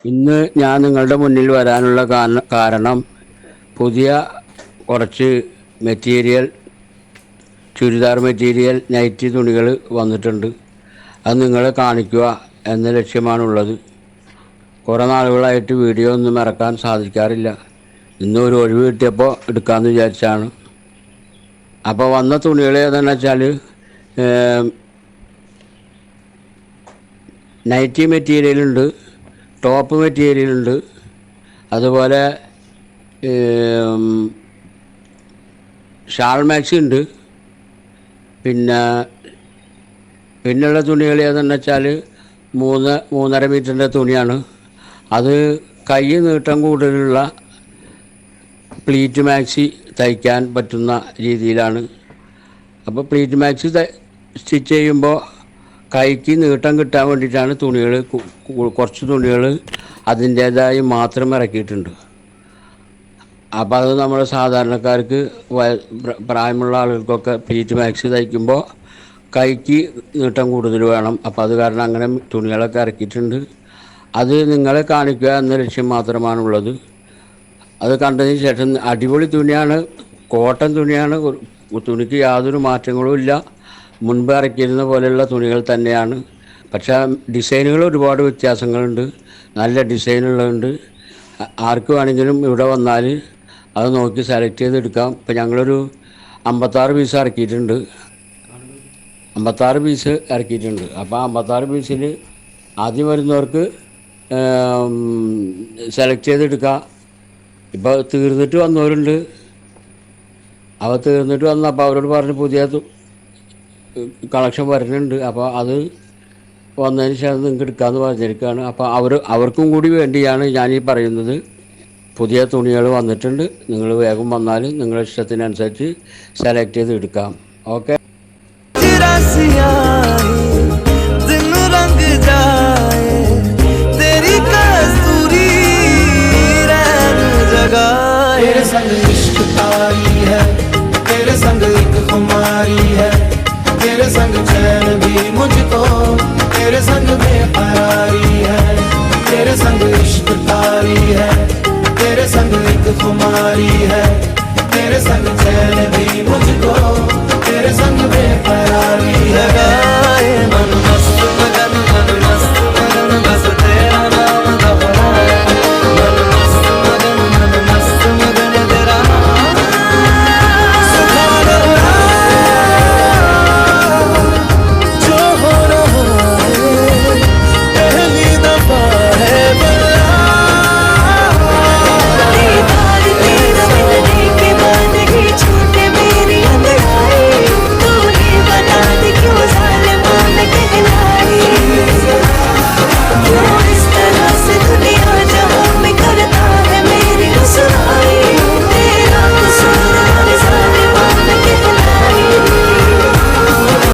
ഇന്ന് ഞാൻ നിങ്ങളുടെ മുന്നിൽ വരാനുള്ള കാരണം പുതിയ കുറച്ച് മെറ്റീരിയൽ, ചുരിദാർ മെറ്റീരിയൽ, നൈറ്റി തുണികൾ വന്നിട്ടുണ്ട്. അത് നിങ്ങളെ കാണിക്കുക എന്ന ലക്ഷ്യമാണുള്ളത്. കുറേ നാളുകളായിട്ട് വീഡിയോ ഒന്നും ഇറക്കാൻ സാധിക്കാറില്ല. ഇന്ന് ഒരു ഒഴിവ് കിട്ടിയപ്പോൾ എടുക്കാമെന്ന് വിചാരിച്ചാണ്. അപ്പോൾ വന്ന തുണികൾ ഏതാണെന്ന് വെച്ചാൽ നൈറ്റി മെറ്റീരിയലുണ്ട്, ടോപ്പ് മെറ്റീരിയലുണ്ട്, അതുപോലെ ഷാൾ മാക്സി ഉണ്ട്. പിന്നെയുള്ള തുണികൾ ഏതെന്ന് വെച്ചാൽ 3.5 മീറ്ററിൻ്റെ തുണിയാണ്. അത് കൈ നീട്ടം കൂടുതലുള്ള പ്ലീറ്റ് മാക്സി തയ്ക്കാൻ പറ്റുന്ന രീതിയിലാണ്. അപ്പോൾ പ്ലീറ്റ് മാക്സി സ്റ്റിച്ച് ചെയ്യുമ്പോൾ കൈക്ക് നീട്ടം കിട്ടാൻ വേണ്ടിയിട്ടാണ് തുണികൾ, കുറച്ച് തുണികൾ അതിൻ്റേതായി മാത്രം ഇറക്കിയിട്ടുണ്ട്. അപ്പോൾ അത് നമ്മൾ സാധാരണക്കാർക്ക്, പ്രായമുള്ള ആളുകൾക്കൊക്കെ പ്ലീറ്റ് മാക്സി തയ്ക്കുമ്പോൾ കൈക്ക് നീട്ടം കൂടുതൽ വേണം. അപ്പോൾ അത് കാരണം അങ്ങനെ തുണികളൊക്കെ ഇറക്കിയിട്ടുണ്ട്. അത് നിങ്ങളെ കാണിക്കുക എന്ന ലക്ഷ്യം മാത്രമാണുള്ളത്. അത് കണ്ടതിന് ശേഷം അടിപൊളി തുണിയാണ്, കോട്ടൺ തുണിയാണ്. തുണിക്ക് യാതൊരു മാറ്റങ്ങളും ഇല്ല. മുൻപ് ഇറക്കിയിരുന്ന പോലെയുള്ള തുണികൾ തന്നെയാണ്. പക്ഷേ ഡിസൈനുകൾ ഒരുപാട് വ്യത്യാസങ്ങളുണ്ട്. നല്ല ഡിസൈനുകളുണ്ട്. ആർക്ക് വേണമെങ്കിലും ഇവിടെ വന്നാൽ അത് നോക്കി സെലക്ട് ചെയ്തെടുക്കാം. ഇപ്പോൾ ഞങ്ങളൊരു 56 പീസ് ഇറക്കിയിട്ടുണ്ട്. 56 പീസ് ഇറക്കിയിട്ടുണ്ട്. അപ്പോൾ 56 പീസിൽ ആദ്യം വരുന്നവർക്ക് സെലക്ട് ചെയ്തെടുക്കാം. ഇപ്പോൾ തീർന്നിട്ട് വന്നവരുണ്ട്. തീർന്നിട്ട് വന്നപ്പോൾ അവരോട് പറഞ്ഞ് പുതിയ കളക്ഷൻ വരുന്നുണ്ട്. അപ്പോൾ അത് വന്നതിന് ശേഷം നിങ്ങൾക്ക് എടുക്കാമെന്ന് പറഞ്ഞിരിക്കുകയാണ്. അപ്പോൾ അവർക്കും കൂടി വേണ്ടിയാണ് ഞാനീ പറയുന്നത്. പുതിയ തുണികൾ വന്നിട്ടുണ്ട്. നിങ്ങൾ വേഗം വന്നാൽ നിങ്ങളുടെ ഇഷ്ടത്തിനനുസരിച്ച് സെലക്ട് ചെയ്ത് എടുക്കാം. ഓക്കെ. तेरे संग इश्क तारी है, तेरे संग एक खुमारी है, तेरे संग चैन भी मुझको, तेरे संग बेकरारी है, तेरे संग इश्क तारी है, तेरे संग एक खुमारी है, तेरे संग चैन भी मुझको।